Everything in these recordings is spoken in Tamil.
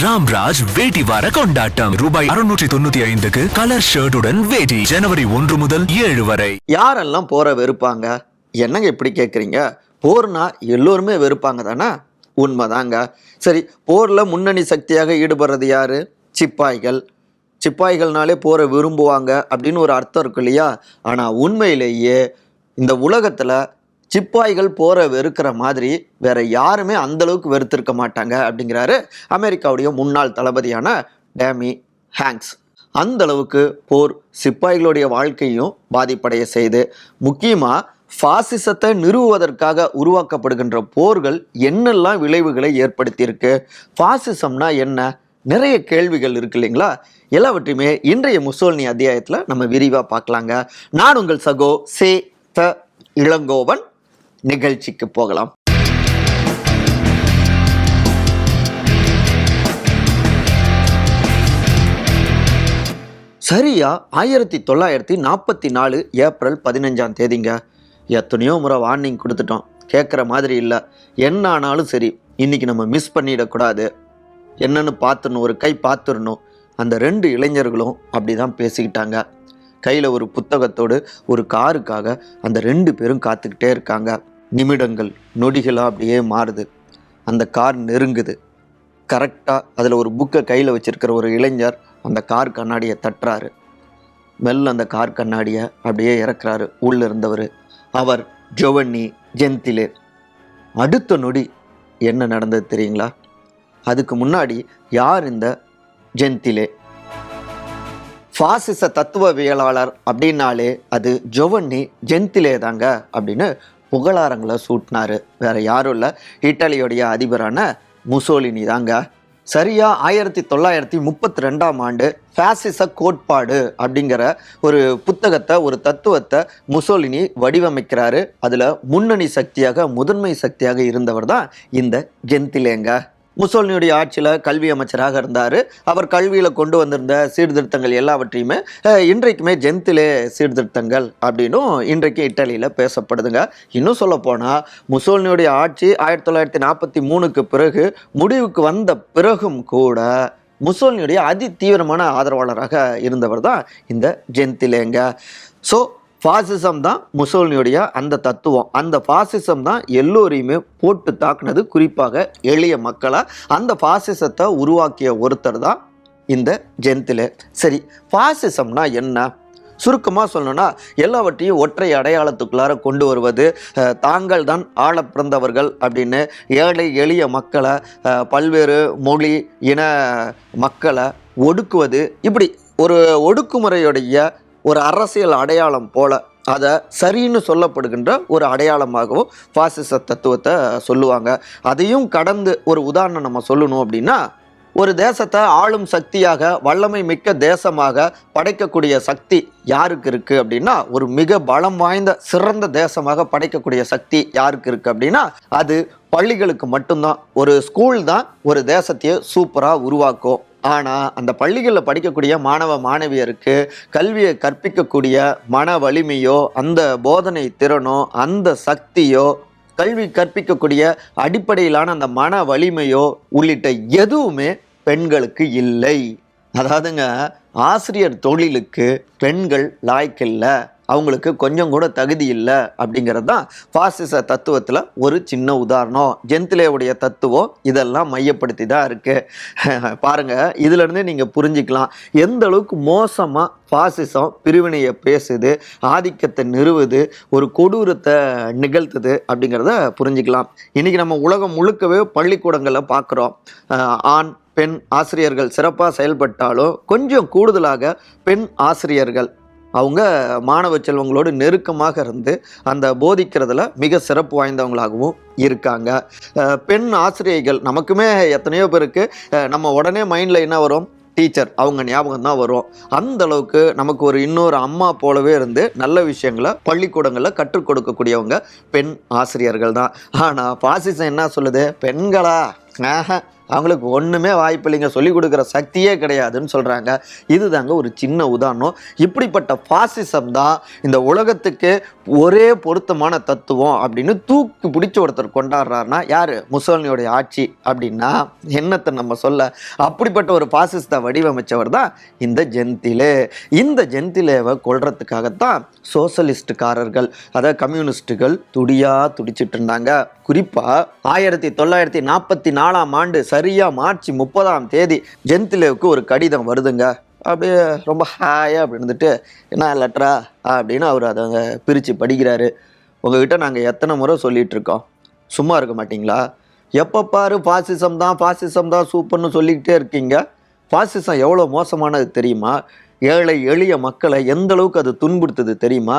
ராம்ராஜ் வேட்டி வார கொண்டாட்டம் ரூபாய் 695க்கு கலர் ஷர்ட்டுடன் வேட்டி ஜனவரி 1 முதல் 7 வரை. யாரெல்லாம் போரை வெறுப்பாங்க? என்னங்க இப்படி கேட்குறீங்க? போர்னா எல்லோருமே வெறுப்பாங்க தானே? உண்மைதாங்க. சரி, போரில் முன்னணி சக்தியாக ஈடுபடுறது யாரு? சிப்பாய்கள். சிப்பாய்கள்னாலே போரை விரும்புவாங்க அப்படின்னு ஒரு அர்த்தம் இருக்கு இல்லையா? ஆனால் உண்மையிலேயே இந்த உலகத்தில் சிப்பாய்கள் போரை வெறுக்கிற மாதிரி வேற யாருமே அந்த அளவுக்கு வெறுத்திருக்க மாட்டாங்க அப்படிங்கிறாரு அமெரிக்காவுடைய முன்னாள் தளபதியான டேமி ஹேங்க்ஸ். அந்த அளவுக்கு போர் சிப்பாய்களுடைய வாழ்க்கையும் பாதிப்படைய செய்து, முக்கியமாக பாசிசத்தை நிறுவுவதற்காக உருவாக்கப்படுகின்ற போர்கள் என்னெல்லாம் விளைவுகளை ஏற்படுத்தியிருக்கு, பாசிசம்னா என்ன, நிறைய கேள்விகள் இருக்கு இல்லைங்களா? எல்லாவற்றையுமே இன்றைய முசோலினி அத்தியாயத்தில் நம்ம விரிவாக பார்க்கலாங்க. நான் உங்கள் சகோ சே த இளங்கோவன். நிகழ்ச்சிக்கு போகலாம். சரியா 1944 ஏப்ரல் 15 எத்தனையோ முறை வார்னிங் கொடுத்துட்டோம், கேட்குற மாதிரி இல்லை. என்ன ஆனாலும் சரி, இன்னைக்கு நம்ம மிஸ் பண்ணிடக்கூடாது, என்னன்னு பார்த்துடணும், ஒரு கை பார்த்துடணும். அந்த 2 இளைஞர்களும் அப்படி தான் பேசிக்கிட்டாங்க. கையில் ஒரு புத்தகத்தோடு ஒரு காருக்காக அந்த 2 பேரும் காத்துக்கிட்டே இருக்காங்க. நிமிடங்கள் நொடிகளாக அப்படியே மாறுது. அந்த கார் நெருங்குது. கரெக்டாக அதில் ஒரு புக்கை கையில் வச்சிருக்கிற ஒரு இளைஞர் அந்த கார் கண்ணாடியை தட்டுறாரு. மெல்ல அந்த கார் கண்ணாடியை அப்படியே இறக்குறாரு உள்ள இருந்தவர். அவர் ஜோவன்னி ஜென்திலே. அடுத்த நொடி என்ன நடந்தது தெரியுங்களா? அதுக்கு முன்னாடி யார் இந்த ஜென்திலே? பாசிச தத்துவவியலாளர் அப்படின்னாலே அது ஜோவன்னி ஜென்திலே தாங்க அப்படின்னு புகழாரங்களை சூட்டினாரு. வேற யாரும் இல்லை, இத்தாலியோடைய அதிபரான முசோலினி தாங்க. சரியா 1932 பாசிச கோட்பாடு அப்படிங்கிற ஒரு புத்தகத்தை, ஒரு தத்துவத்தை முசோலினி வடிவமைக்கிறாரு. அதில் முன்னணி சக்தியாக, முதன்மை சக்தியாக இருந்தவர் தான் இந்த ஜென்திலேங்க. முசோலினியுடைய ஆட்சியில் கல்வி அமைச்சராக இருந்தார். அவர் கல்வியில் கொண்டு வந்திருந்த சீர்திருத்தங்கள் எல்லாவற்றையுமே இன்றைக்குமே ஜென்திலே சீர்திருத்தங்கள் அப்படின்னும் இன்றைக்கு இத்தாலியில் பேசப்படுதுங்க. இன்னும் சொல்லப்போனால் முசோலினியுடைய ஆட்சி 1943க்கு பிறகு முடிவுக்கு வந்த பிறகும் கூட முசோலினியுடைய அதி தீவிரமான ஆதரவாளராக இருந்தவர் தான் இந்த ஜென்திலேங்க. ஸோ பாசிசம் தான் முசோலினியுடைய அந்த தத்துவம். அந்த பாசிசம் தான் எல்லோரையுமே போட்டு தாக்குனது, குறிப்பாக எளிய மக்களை. அந்த பாசிசத்தை உருவாக்கிய ஒருத்தர் தான் இந்த ஜென்திலே. சரி, பாசிசம்னா என்ன? சுருக்கமாக சொல்லணும்னா எல்லாவற்றையும் ஒற்றை அடையாளத்துக்குள்ளார கொண்டு வருவது, தாங்கள் தான் ஆள பிறந்தவர்கள் அப்படின்னு ஏழை எளிய மக்களை, பல்வேறு மொழி இன மக்களை ஒடுக்குவது, இப்படி ஒரு ஒடுக்குமுறையுடைய ஒரு அரசியல் அடையாளம் போல அதை சரின்னு சொல்லப்படுகின்ற ஒரு அடையாளமாகவும் பாசிச தத்துவத்தை சொல்லுவாங்க. அதையும் கடந்து ஒரு உதாரணம் நம்ம சொல்லணும் அப்படின்னா, ஒரு தேசத்தை ஆளும் சக்தியாக, வல்லமை மிக்க தேசமாக படைக்கக்கூடிய சக்தி யாருக்கு இருக்குது அப்படின்னா, ஒரு மிக பலம் வாய்ந்த சிறந்த தேசமாக படைக்கக்கூடிய சக்தி யாருக்கு இருக்குது அப்படின்னா, அது பள்ளிகளுக்கு மட்டும்தான். ஒரு ஸ்கூல் தான் ஒரு தேசத்தையே சூப்பராக உருவாக்கும். ஆனால் அந்த பள்ளிகளில் படிக்கக்கூடிய மாணவ மாணவியருக்கு கல்வியை கற்பிக்கக்கூடிய மன வலிமையோ, அந்த போதனை திறனோ, அந்த சக்தியோ, கல்வி கற்பிக்கக்கூடிய அடிப்படையிலான அந்த மன வலிமையோ உள்ளிட்ட எதுவுமே பெண்களுக்கு இல்லை. அதாவதுங்க, ஆசிரியர் தொழிலுக்கு பெண்கள் லாய்க்கில்லை, அவங்களுக்கு கொஞ்சம் கூட தகுதி இல்லை அப்படிங்கிறது தான் பாசிச தத்துவத்தில் ஒரு சின்ன உதாரணம். ஜென்திலேவுடைய தத்துவம் இதெல்லாம் மையப்படுத்தி தான் இருக்குது. பாருங்கள், இதிலேருந்தே நீங்கள் புரிஞ்சிக்கலாம் எந்த அளவுக்கு மோசமாக பாசிசம் பிரிவினையை பேசுது, ஆதிக்கத்தை நிறுவுது, ஒரு கொடூரத்தை நிகழ்த்துது அப்படிங்கிறத புரிஞ்சிக்கலாம். இன்றைக்கி நம்ம உலகம் முழுக்கவே பள்ளிக்கூடங்களில் பார்க்குறோம். ஆண் பெண் ஆசிரியர்கள் சிறப்பாக செயல்பட்டாலும் கொஞ்சம் கூடுதலாக பெண் ஆசிரியர்கள் அவங்க மாணவ செல்வங்களோடு நெருக்கமாக இருந்து அந்த போதிக்கிறதுல மிக சிறப்பு வாய்ந்தவங்களாகவும் இருக்காங்க. பெண் ஆசிரியர்கள் நமக்குமே எத்தனையோ பேருக்கு நம்ம உடனே மைண்டில் என்ன வரும்? டீச்சர், அவங்க ஞாபகம் தான் வரும். அந்த அளவுக்கு நமக்கு ஒரு இன்னொரு அம்மா போலவே இருந்து நல்ல விஷயங்களை பள்ளிக்கூடங்களில் கற்றுக் கொடுக்கக்கூடியவங்க பெண் ஆசிரியர்கள் தான். ஆனால் பாசிசம் என்ன சொல்லுது? பெண்களா? அவங்களுக்கு ஒன்றுமே வாய்ப்பு இல்லைங்க, சொல்லிக் கொடுக்குற சக்தியே கிடையாதுன்னு சொல்கிறாங்க. இதுதாங்க ஒரு சின்ன உதாரணம். இப்படிப்பட்ட ஃபாசிசம் தான் இந்த உலகத்துக்கு ஒரே பொருத்தமான தத்துவம் அப்படின்னு தூக்கி பிடிச்ச ஒருத்தர் கொண்டாடுறாருனா யார்? முசோலினியோடைய ஆட்சி அப்படின்னா என்னத்தை நம்ம சொல்ல? அப்படிப்பட்ட ஒரு ஃபாசிஸ்டை வடிவமைச்சவர் தான் இந்த ஜென்திலே. இந்த ஜென்திலேவை கொல்றதுக்காகத்தான் சோசலிஸ்டுக்காரர்கள், அதாவது கம்யூனிஸ்டுகள் துடிச்சிட்டு இருந்தாங்க. குறிப்பாக 1944ஆம் ஆண்டு சரியாக மார்ச் 30ஆம் தேதி ஜென்திலேவுக்கு ஒரு கடிதம் வருதுங்க. அப்படியே ரொம்ப ஹாயாக அப்படி இருந்துட்டு, என்ன லெட்டரா அப்படின்னு அவர் அதை பிரித்து படிக்கிறாரு. உங்ககிட்ட நாங்கள் எத்தனை முறை சொல்லிகிட்டு இருக்கோம், சும்மா இருக்க மாட்டிங்களா? எப்போ பாரு ஃபாசிசம் தான் சூப்பர்னு சொல்லிக்கிட்டே இருக்கீங்க. ஃபாசிசம் எவ்வளோ மோசமானது தெரியுமா? ஏழை எளிய மக்களை எந்த அளவுக்கு அது துன்புறுத்துது தெரியுமா?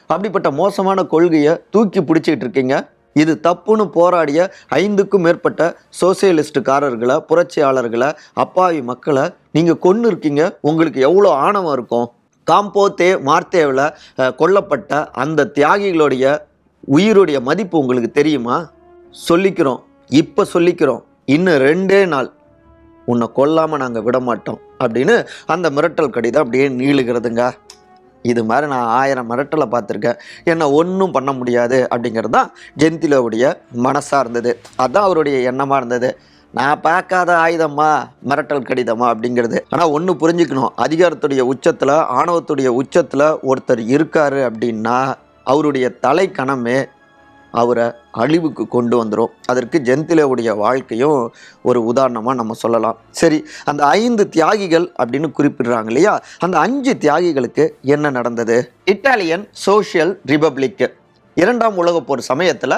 அப்படிப்பட்ட மோசமான கொள்கையை தூக்கி பிடிச்சிக்கிட்டு இருக்கீங்க. இது தப்புன்னு போராடிய 5க்கும் மேற்பட்ட சோசியலிஸ்டுக்காரர்களை, புரட்சியாளர்களை, அப்பாவி மக்களை நீங்கள் கொன்று இருக்கீங்க. உங்களுக்கு எவ்வளோ ஆணவம் இருக்கும்? காம்போத்தே மார்த்தேவில் கொல்லப்பட்ட அந்த தியாகிகளுடைய உயிருடைய மதிப்பு உங்களுக்கு தெரியுமா? சொல்லிக்கிறோம், இப்போ சொல்லிக்கிறோம், இன்னும் 2 நாள் உன்னை கொல்லாமல் நாங்கள் விட மாட்டோம் அப்படின்னு அந்த மிரட்டல் கடிதம் அப்படியே நீளுகிறதுங்க. இது மாதிரி நான் 1000 மிரட்டலை பார்த்துருக்கேன். என்னை ஒன்றும் பண்ண முடியாது அப்படிங்கிறது தான் ஜென்திலேவுடைய மனசாக இருந்தது. அதுதான் அவருடைய எண்ணமாக இருந்தது. நான் பார்க்காத ஆயுதமா மிரட்டல் கடிதமா அப்படிங்கிறது. ஆனால் ஒன்று புரிஞ்சுக்கணும், அதிகாரத்துடைய உச்சத்தில், ஆணவத்துடைய உச்சத்தில் ஒருத்தர் இருக்காரு அப்படின்னா அவருடைய தலைக்கணமே அவரை அழிவுக்கு கொண்டு வந்துடும். அதற்கு ஜென்திலேவுடைய வாழ்க்கையும் ஒரு உதாரணமாக நம்ம சொல்லலாம். சரி, அந்த 5 தியாகிகள் அப்படின்னு குறிப்பிடுறாங்க இல்லையா? அந்த 5 தியாகிகளுக்கு என்ன நடந்தது? இட்டாலியன் சோஷியல் ரிபப்ளிக் 2ஆம் உலகப் போர் சமயத்தில்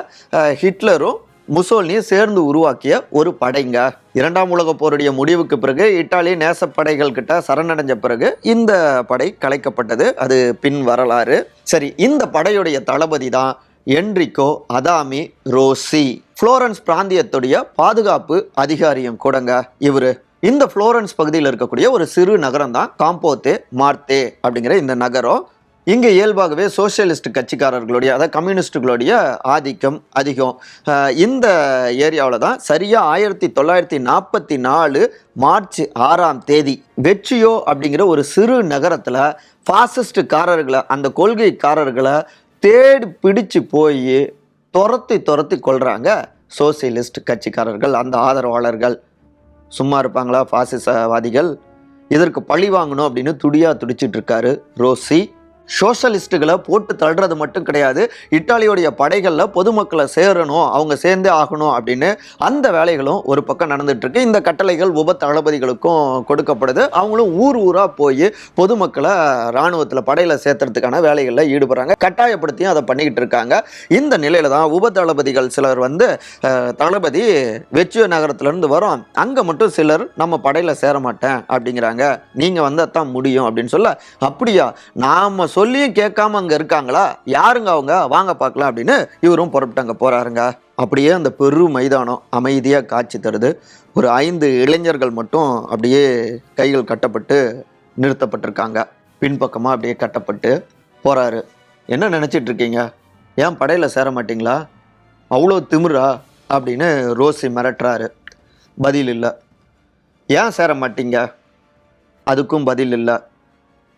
ஹிட்லரும் முசோலினியும் சேர்ந்து உருவாக்கிய ஒரு படைங்க. 2ஆம் உலகப் போருடைய முடிவுக்கு பிறகு இத்தாலி நேசப்படைகள் கிட்ட சரணடைஞ்ச பிறகு இந்த படை கலைக்கப்பட்டது. அது பின் வரலாறு. சரி, இந்த படையுடைய தளபதி தான் என்ரிகோ அதாமி ரோசி. புளோரன்ஸ் பிராந்தியத்துடைய பாதுகாப்பு அதிகாரியும் கூடங்க இவரு. இந்த புளோரன்ஸ் பகுதியில் இருக்கக்கூடிய ஒரு சிறு நகரம் தான் காம்போத்தே மார்த்தே அப்படிங்கிற இந்த நகரம். இங்கே இயல்பாகவே சோசியலிஸ்ட் கட்சிக்காரர்களுடைய, அதாவது கம்யூனிஸ்டுகளுடைய ஆதிக்கம் அதிகம். இந்த ஏரியாவில் தான் சரியாக 1944 மார்ச் 6ஆம் தேதி வெற்றியோ அப்படிங்கிற ஒரு சிறு நகரத்தில் ஃபாசிஸ்டுக்காரர்களை, அந்த கொள்கைக்காரர்களை தேடி பிடிச்சு போய் துரத்தி கொள்கிறாங்க சோசியலிஸ்ட் கட்சிக்காரர்கள், அந்த ஆதரவாளர்கள். சும்மா இருப்பாங்களா ஃபாசிசவாதிகள்? இதற்கு பழி வாங்கணும் அப்படின்னு துடிச்சிட்டு இருக்காரு ரோசி. சோஷலிஸ்ட்டுகளை போட்டு தள்ளுறது மட்டும் கிடையாது, இத்தாலியோடைய படைகளில் பொதுமக்களை சேரணும், அவங்க சேர்ந்தே ஆகணும் அப்படின்னு அந்த வேலைகளும் ஒரு பக்கம் நடந்துட்டு இருக்கு. இந்த கட்டளைகள் உப தளபதிகளுக்கும் கொடுக்கப்படுது. அவங்களும் ஊராக போய் பொதுமக்களை இராணுவத்தில் படையில் சேர்த்துறதுக்கான வேலைகளில் ஈடுபடுறாங்க. கட்டாயப்படுத்தியும் அதை பண்ணிக்கிட்டு இருக்காங்க. இந்த நிலையில தான் உப தளபதிகள் சிலர் தளபதி வெற்றியோ நகரத்திலேருந்து வரோம், அங்கே மட்டும் சிலர் நம்ம படையில் சேர மாட்டேன் அப்படிங்கிறாங்க, நீங்கள் வந்தால் தான் முடியும் அப்படின்னு சொல்ல, அப்படியா, நாம் சொல்லியும் கேட்காம அங்கே இருக்காங்களா, யாருங்க அவங்க, வாங்க பார்க்கலாம் அப்படின்னு இவரும் புறப்பட்டு அங்கே போகிறாருங்க. அப்படியே அந்த பெரு மைதானம் அமைதியாக காட்சி தருது. ஒரு 5 இளைஞர்கள் மட்டும் அப்படியே கைகள் கட்டப்பட்டு நிறுத்தப்பட்டிருக்காங்க. பின்பக்கமாக அப்படியே கட்டப்பட்டு போகிறாரு. என்ன நினச்சிட்டு இருக்கீங்க? ஏன் படையில் சேர மாட்டிங்களா? அவ்வளோ திமிரா அப்படின்னு ரோசி மிரட்டுறாரு. பதில் இல்லை. ஏன் சேர மாட்டீங்க? அதுக்கும் பதில் இல்லை.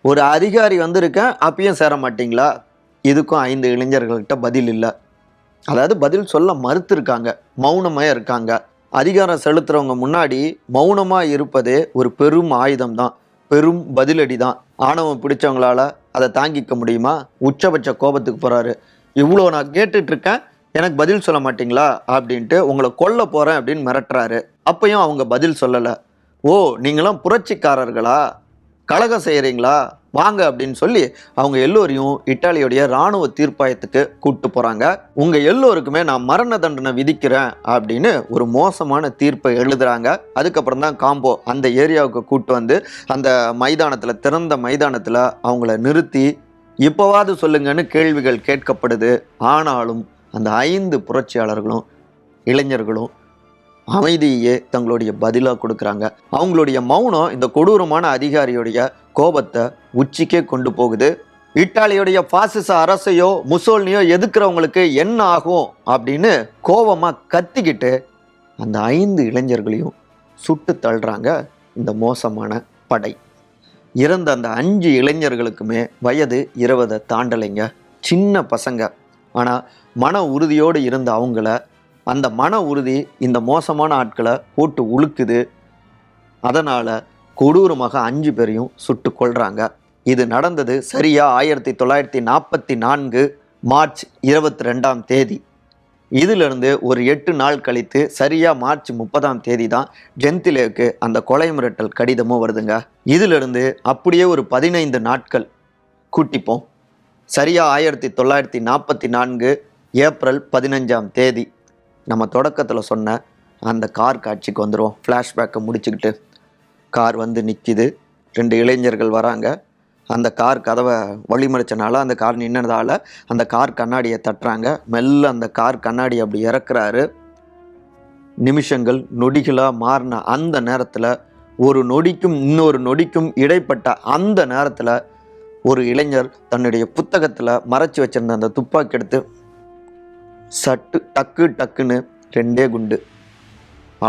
ஒரு அதிகாரி வந்திருக்கேன், அப்பயும் சேர மாட்டிங்களா? இதுக்கும் 5 இளைஞர்கள்கிட்ட பதில் இல்லை. அதாவது பதில் சொல்ல மறுத்துருக்காங்க, மௌனமாக இருக்காங்க. அதிகாரம் செலுத்துகிறவங்க முன்னாடி மௌனமாக இருப்பதே ஒரு பெரும் ஆயுதம் தான், பெரும் பதிலடி தான். ஆணவம் பிடிச்சவங்களால அதை தாங்கிக்க முடியுமா? உச்சபட்ச கோபத்துக்கு போகிறாரு. இவ்வளோ நான் கேட்டுட்ருக்கேன், எனக்கு பதில் சொல்ல மாட்டிங்களா அப்படின்ட்டு உங்களை கொல்ல போகிறேன் அப்படின்னு மிரட்டுறாரு. அப்பயும் அவங்க பதில் சொல்லலை. ஓ, நீங்களாம் புரட்சிக்காரர்களா, கலகம் செய்கிறீங்களா, வாங்க அப்படின்னு சொல்லி அவங்க எல்லோரையும் இத்தாலியோடைய இராணுவ தீர்ப்பாயத்துக்கு கூப்பிட்டு போகிறாங்க. உங்கள் எல்லோருக்குமே நான் மரண தண்டனை விதிக்கிறேன் அப்படின்னு ஒரு மோசமான தீர்ப்பை எழுதுகிறாங்க. அதுக்கப்புறம் தான் காம்போ அந்த ஏரியாவுக்கு கூப்பிட்டு வந்து அந்த மைதானத்தில், திறந்த மைதானத்தில் அவங்கள நிறுத்தி இப்போவாது சொல்லுங்கன்னு கேள்விகள் கேட்கப்படுது. ஆனாலும் அந்த 5 புரட்சியாளர்களும் இளைஞர்களும் அமைதியே தங்களுடைய பதிலாக கொடுக்குறாங்க. அவங்களுடைய மௌனம் இந்த கொடூரமான அதிகாரியுடைய கோபத்தை உச்சிக்கே கொண்டு போகுது. இத்தாலியுடைய பாசிச அரசையோ முசோலினியோ எதுக்குறவங்களுக்கு என்ன ஆகும் அப்படின்னு கோபமாக கத்திக்கிட்டு அந்த 5 இளைஞர்களையும் சுட்டு தள்ளுறாங்க இந்த மோசமான படை. இறந்த அந்த 5 இளைஞர்களுக்குமே வயது 20 தாண்டலைங்க, சின்ன பசங்க. ஆனால் மன உறுதியோடு இருந்த அவங்கள அந்த மன உறுதி இந்த மோசமான ஆட்களை போட்டு உழுக்குது. அதனால் கொடூரமாக 5 பேரையும் சுட்டு கொள்கிறாங்க. இது நடந்தது சரியா 1944 மார்ச் 22ஆம் தேதி. இதிலிருந்து ஒரு 8 நாள் கழித்து சரியா மார்ச் 30ஆம் தேதி தான் ஜென்திலேவுக்கு அந்த கொலை மிரட்டல் கடிதமும் வருதுங்க. இதிலிருந்து அப்படியே ஒரு 15 நாட்கள் கூட்டிப்போம். சரியா 1944 ஏப்ரல் 15ஆம் தேதி நம்ம தொடக்கத்தில் சொன்ன அந்த கார் காட்சிக்கு வந்துடுவோம். ஃப்ளாஷ்பேக்கை முடிச்சுக்கிட்டு கார் வந்து நிற்கிது, 2 இளைஞர்கள் வராங்க. அந்த கார் கதவை வழிமறிச்சனால அந்த கார் நின்னதால் அந்த கார் கண்ணாடியை தட்டுறாங்க. மெல்ல அந்த கார் கண்ணாடி அப்படி இறக்குறாரு. நிமிஷங்கள் நொடிகளாக மாறின அந்த நேரத்தில், ஒரு நொடிக்கும் இன்னொரு நொடிக்கும் இடைப்பட்ட அந்த நேரத்தில் ஒரு இளைஞர் தன்னுடைய புத்தகத்தில் மறைச்சி வச்சிருந்த அந்த துப்பாக்கி எடுத்து சட்டு டக்கு டக்குன்னு 2 குண்டு.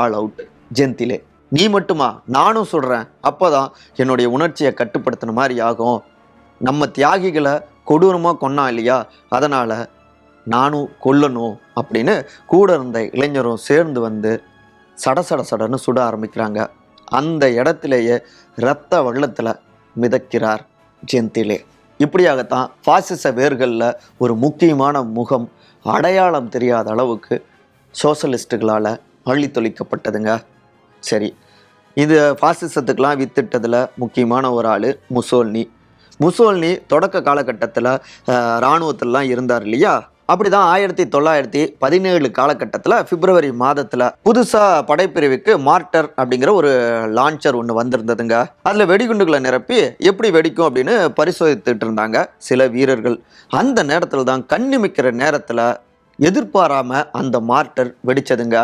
ஆல் அவுட் ஜென்திலே. நீ மட்டுமா? நானும் சொல்கிறேன். அப்போ தான் என்னுடைய உணர்ச்சியை கட்டுப்படுத்தின மாதிரி ஆகும். நம்ம தியாகிகளை கொடூரமாக கொன்னா இல்லையா, அதனால் நானும் கொல்லணும் அப்படின்னு கூட இருந்த இளைஞரும் சேர்ந்து வந்து சடன்னு சுட ஆரம்பிக்கிறாங்க. அந்த இடத்திலேயே இரத்த வெள்ளத்தில் மிதக்கிறார் ஜென்திலே. இப்படியாகத்தான் பாசிச வேர்களில் ஒரு முக்கியமான முகம் அடையாளம் தெரியாத அளவுக்கு சோசலிஸ்டுகளால் அழித்தொழிக்கப்பட்டதுங்க. சரி, இது பாசிசத்துக்கெலாம் வித்திட்டதில் முக்கியமான ஒரு ஆள் முசோல்னி தொடக்க காலகட்டத்தில் இராணுவத்திலலாம் இருந்தார் இல்லையா. அப்படி தான் 1917 காலகட்டத்தில் பிப்ரவரி மாதத்தில் புதுசாக படைப்பிரிவுக்கு மார்டர் அப்படிங்கிற ஒரு லான்ச்சர் ஒன்று வந்திருந்ததுங்க. அதில் வெடிகுண்டுகளை நிரப்பி எப்படி வெடிக்கும் அப்படின்னு பரிசோதித்துட்டு இருந்தாங்க சில வீரர்கள். அந்த நேரத்தில் தான் கண்ணிமிக்கிற நேரத்தில் எதிர்பாராமல் அந்த மார்டர் வெடிச்சதுங்க.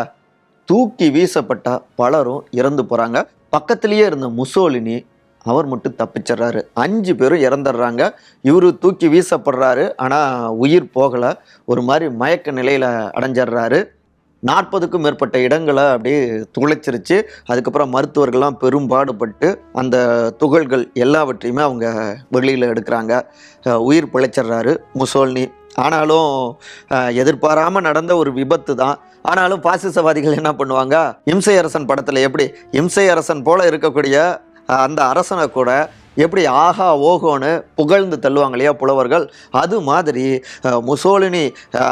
தூக்கி வீசப்பட்ட பலரும் இறந்து போகிறாங்க. பக்கத்திலேயே இருந்த முசோலினி அவர் மட்டும் தப்பிச்சிட்றாரு. 5 பேரும் இறந்துடுறாங்க. இவரு தூக்கி வீசப்படுறாரு, ஆனால் உயிர் போகலை. ஒரு மாதிரி மயக்க நிலையில் அடைஞ்சிடுறாரு. 40க்கும் மேற்பட்ட இடங்களை அப்படியே துளைச்சிருச்சு. அதுக்கப்புறம் மருத்துவர்கள்லாம் பெரும்பாடுபட்டு அந்த துகள்கள் எல்லாவற்றையுமே அவங்க வெளியில் எடுக்கிறாங்க. உயிர் பிழைச்சிட்றாரு முசோலினி. ஆனாலும் எதிர்பாராமல் நடந்த ஒரு விபத்து தான். ஆனாலும் பாசிசவாதிகள் என்ன பண்ணுவாங்க, இம்சை அரசன் படத்தில் எப்படி இம்சை அரசன் போல இருக்கக்கூடிய அந்த அரசனை கூட எப்படி ஆஹா ஓஹோன்னு புகழ்ந்து தள்ளுவாங்க இல்லையா புலவர்கள், அது மாதிரி முசோலினி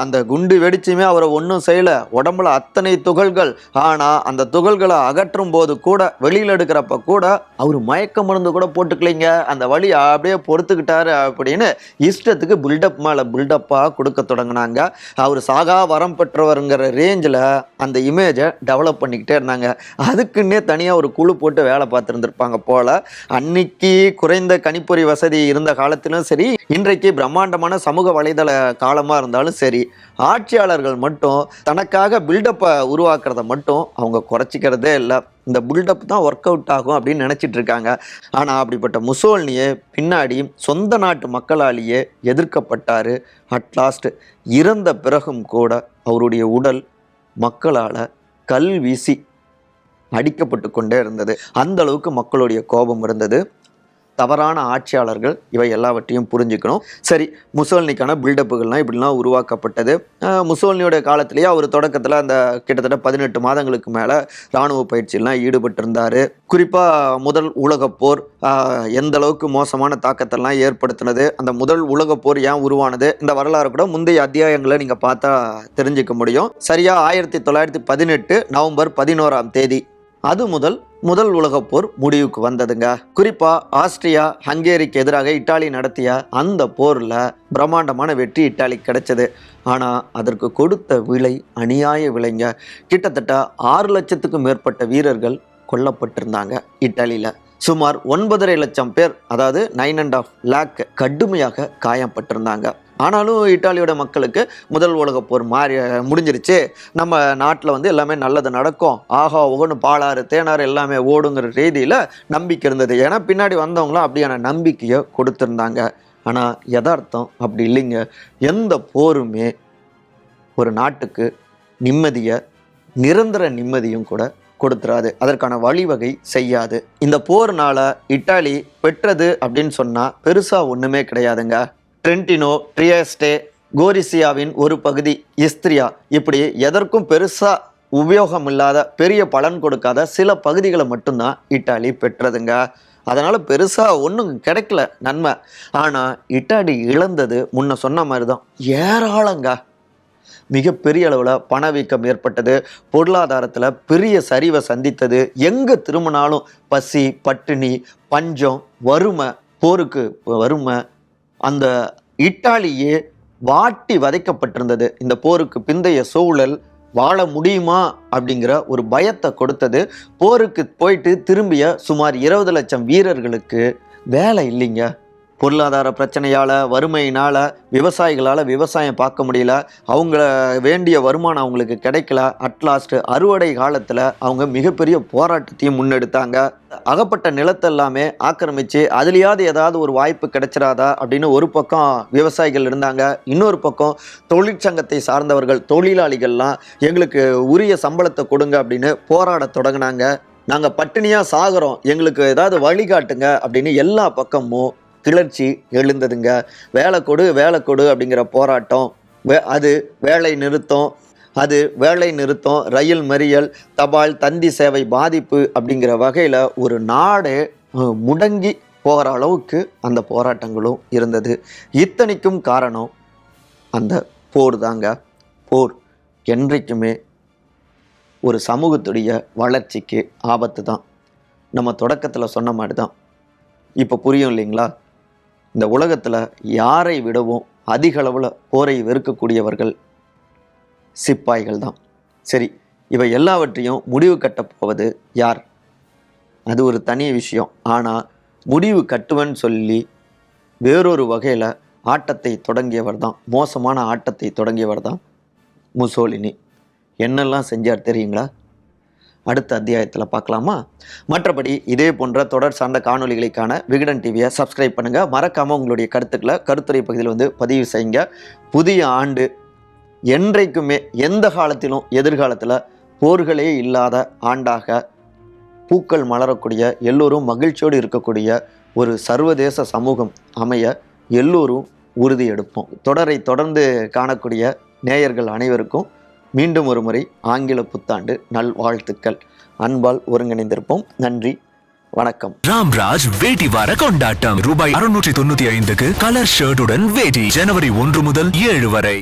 அந்த குண்டு வெடிச்சுமே அவரை ஒன்றும் செய்யலை. உடம்புல அத்தனை துகள்கள். ஆனால் அந்த துகள்களை அகற்றும் போது கூட, வெளியில் எடுக்கிறப்ப கூட அவர் மயக்க மருந்து கூட போட்டுக்கலைங்க. அந்த வழி அப்படியே பொறுத்துக்கிட்டாரு அப்படின்னு இஷ்டத்துக்கு பில்டப் மேலே பில்டப்பாக கொடுக்க தொடங்கினாங்க. அவர் சாகா வரம் பெற்றவருங்கிற ரேஞ்சில் அந்த இமேஜை டெவலப் பண்ணிக்கிட்டே இருந்தாங்க. அதுக்குன்னே தனியாக ஒரு குழு போட்டு வேலை பார்த்துருந்துருப்பாங்க போல். அன்னைக்கு குறைந்த கணிப்பொறி வசதி இருந்த காலத்திலும் சரி, இன்றைக்கு பிரம்மாண்டமான சமூக வலைதள காலமாக இருந்தாலும் சரி, ஆட்சியாளர்கள் மட்டும் தனக்காக பில்டப்பை உருவாக்குறத மட்டும் அவங்க குறைச்சிக்கிறதே இல்லை. இந்த பில்டப் தான் ஒர்க் அவுட் ஆகும் அப்படின்னு நினச்சிட்டு இருக்காங்க. ஆனால் அப்படிப்பட்ட முசோலினியே பின்னாடி சொந்த நாட்டு மக்களாலேயே எதிர்க்கப்பட்டார். அட்லாஸ்ட் இறந்த பிறகும் கூட அவருடைய உடல் மக்களால் கல் வீசி அடிக்கப்பட்டு கொண்டே இருந்தது. அந்த அளவுக்கு மக்களுடைய கோபம் இருந்தது. தவறான ஆட்சியாளர்கள் இவை எல்லாவற்றையும் புரிஞ்சுக்கணும். சரி, முசோலினிக்கான பில்டப்புகள்லாம் இப்படிலாம் உருவாக்கப்பட்டது. முசோலினியோடைய காலத்திலேயே அவர் தொடக்கத்தில் அந்த கிட்டத்தட்ட 18 மாதங்களுக்கு மேலே இராணுவ பயிற்சியெல்லாம் ஈடுபட்டிருந்தார். குறிப்பாக முதல் உலகப்போர் எந்த அளவுக்கு மோசமான தாக்கத்தெல்லாம் ஏற்படுத்தினது, அந்த முதல் உலகப்போர் ஏன் உருவானது, இந்த வரலாறு கூட முந்தைய அத்தியாயங்களை நீங்கள் பார்த்தா தெரிஞ்சுக்க முடியும். சரியாக 1918 நவம்பர் 11ஆம் தேதி அது முதல் உலகப்போர் முடிவுக்கு வந்ததுங்க. குறிப்பா ஆஸ்திரியா ஹங்கேரிக்கு எதிராக இத்தாலி நடத்திய அந்த போர்ல பிரம்மாண்டமான வெற்றி இத்தாலிக்கு கிடைச்சது. ஆனா அதற்கு கொடுத்த விலை அநியாய விலைங்க. கிட்டத்தட்ட 6 லட்சத்துக்கும் மேற்பட்ட வீரர்கள் கொல்லப்பட்டிருந்தாங்க இத்தாலியில. சுமார் 9.5 லட்சம் பேர், அதாவது 9.5 lakh கடுமையாக காயப்பட்டிருந்தாங்க. ஆனாலும் இத்தாலியோட மக்களுக்கு முதல் உலகப் போர் முடிஞ்சிருச்சு, நம்ம நாட்டில் வந்து எல்லாமே நல்லது நடக்கும், ஆஹா ஒவ்வொன்று பாலாறு தேனாறு எல்லாமே ஓடுங்கிற ரீதியில் நம்பிக்கை இருந்தது. ஏன்னா பின்னாடி வந்தவங்களும் அப்படியான நம்பிக்கையை கொடுத்துருந்தாங்க. ஆனால் யதார்த்தம் அப்படி இல்லைங்க. எந்த போருமே ஒரு நாட்டுக்கு நிம்மதியை, நிரந்தர நிம்மதியும் கூட கொடுத்துறாது, அதற்கான வழிவகை செய்யாது. இந்த போர்னால இத்தாலி பெற்றது அப்படின்னு சொன்னா பெருசா ஒண்ணுமே கிடையாதுங்க. ட்ரென்டினோ, ட்ரியஸ்டே, கோரிசியாவின் ஒரு பகுதி, இஸ்திரியா, இப்படி எதற்கும் பெருசா உபயோகம் இல்லாத, பெரிய பலன் கொடுக்காத சில பகுதிகளை மட்டும்தான் இத்தாலி பெற்றதுங்க. அதனால பெருசா ஒன்றும் கிடைக்கல நன்மை. ஆனா இத்தாலி இழந்தது முன்ன சொன்ன மாதிரி தான் ஏராளங்க. மிகப்பெரிய அளவில் பணவீக்கம் ஏற்பட்டது, பொருளாதாரத்தில் பெரிய சரிவை சந்தித்தது. எங்கே திரும்பினாலும் பசி, பட்டினி, பஞ்சம், வறுமை, போருக்கு வறுமை. அந்த இத்தாலியே வாட்டி வதைக்கப்பட்டிருந்தது. இந்த போருக்கு பிந்தைய சூழல் வாழ முடியுமா அப்படிங்கிற ஒரு பயத்தை கொடுத்தது. போருக்கு போயிட்டு திரும்பிய சுமார் 20 லட்சம் வீரர்களுக்கு வேலை இல்லைங்க. பொருளாதார பிரச்சனையால், வறுமையினால் விவசாயிகளால் விவசாயம் பார்க்க முடியல, அவங்கள வேண்டிய வருமானம் அவங்களுக்கு கிடைக்கல. அட்லாஸ்ட் அறுவடை காலத்தில் அவங்க மிகப்பெரிய போராட்டத்தையும் முன்னெடுத்தாங்க. அகப்பட்ட நிலத்தெல்லாமே ஆக்கிரமித்து அதுலேயாவது ஏதாவது ஒரு வாய்ப்பு கிடைச்சிடாதா அப்படின்னு ஒரு பக்கம் விவசாயிகள் இருந்தாங்க. இன்னொரு பக்கம் தொழிற்சங்கத்தை சார்ந்தவர்கள், தொழிலாளிகள்லாம் எங்களுக்கு உரிய சம்பளத்தை கொடுங்க அப்படின்னு போராட தொடங்கினாங்க. நாங்கள் பட்டினியாக சாகிறோம், எங்களுக்கு ஏதாவது வழிகாட்டுங்க அப்படின்னு எல்லா பக்கமும் கிளர்ச்சி எழுந்ததுங்க. வேலை கொடு வேலை கொடு அப்படிங்கிற போராட்டம், அது வேலை நிறுத்தம், ரயில் மறியல், தபால் தந்தி சேவை பாதிப்பு அப்படிங்கிற வகையில் ஒரு நாடு முடங்கி போகிற அளவுக்கு அந்த போராட்டங்களும் இருந்தது. இத்தனைக்கும் காரணம் அந்த போர் தாங்க. போர் என்றைக்குமே ஒரு சமூகத்துடைய வளர்ச்சிக்கு ஆபத்து தான். நம்ம தொடக்கத்தில் சொன்ன மாதிரி தான். இப்போ புரியும் இல்லைங்களா? இந்த உலகத்தில் யாரை விடவும் அதிக அளவில் போரை வெறுக்கக்கூடியவர்கள் சிப்பாய்கள் தான். சரி, இவை எல்லாவற்றையும் முடிவு கட்டப் போவது யார்? அது ஒரு தனி விஷயம். ஆனால் முடிவு கட்டுவன்னு சொல்லி வேறொரு வகையில் ஆட்டத்தை தொடங்கியவர் தான், மோசமான ஆட்டத்தை தொடங்கியவர் தான் முசோலினி. என்னெல்லாம் செஞ்சார் தெரியுங்களா? அடுத்த அத்தியாயத்தில் பார்க்கலாமா? மற்றபடி இதே போன்ற தொடர் சார்ந்த காணொலிகளுக்கான விகடன் டிவியை சப்ஸ்கிரைப் பண்ணுங்கள். மறக்காமல் உங்களுடைய கருத்துக்களை கருத்துரை பகுதியில் பதிவு செய்யுங்க. புதிய ஆண்டு என்றைக்குமே எந்த காலத்திலும் எதிர்காலத்தில் போர்களே இல்லாத ஆண்டாக, பூக்கள் மலரக்கூடிய, எல்லோரும் மகிழ்ச்சியோடு இருக்கக்கூடிய ஒரு சர்வதேச சமூகம் அமைய எல்லோரும் உறுதி எடுப்போம். தொடரை தொடர்ந்து காணக்கூடிய நேயர்கள் அனைவருக்கும் மீண்டும் ஒரு முறை ஆங்கில புத்தாண்டு நல்வாழ்த்துக்கள். அன்பால் ஒருங்கிணைந்திருப்போம். நன்றி, வணக்கம். ராம்ராஜ் வேட்டி வார கொண்டாட்டம். ரூபாய் 695க்கு கலர் ஷர்ட்டுடன் வேட்டி. ஜனவரி 1 முதல் 7 வரை.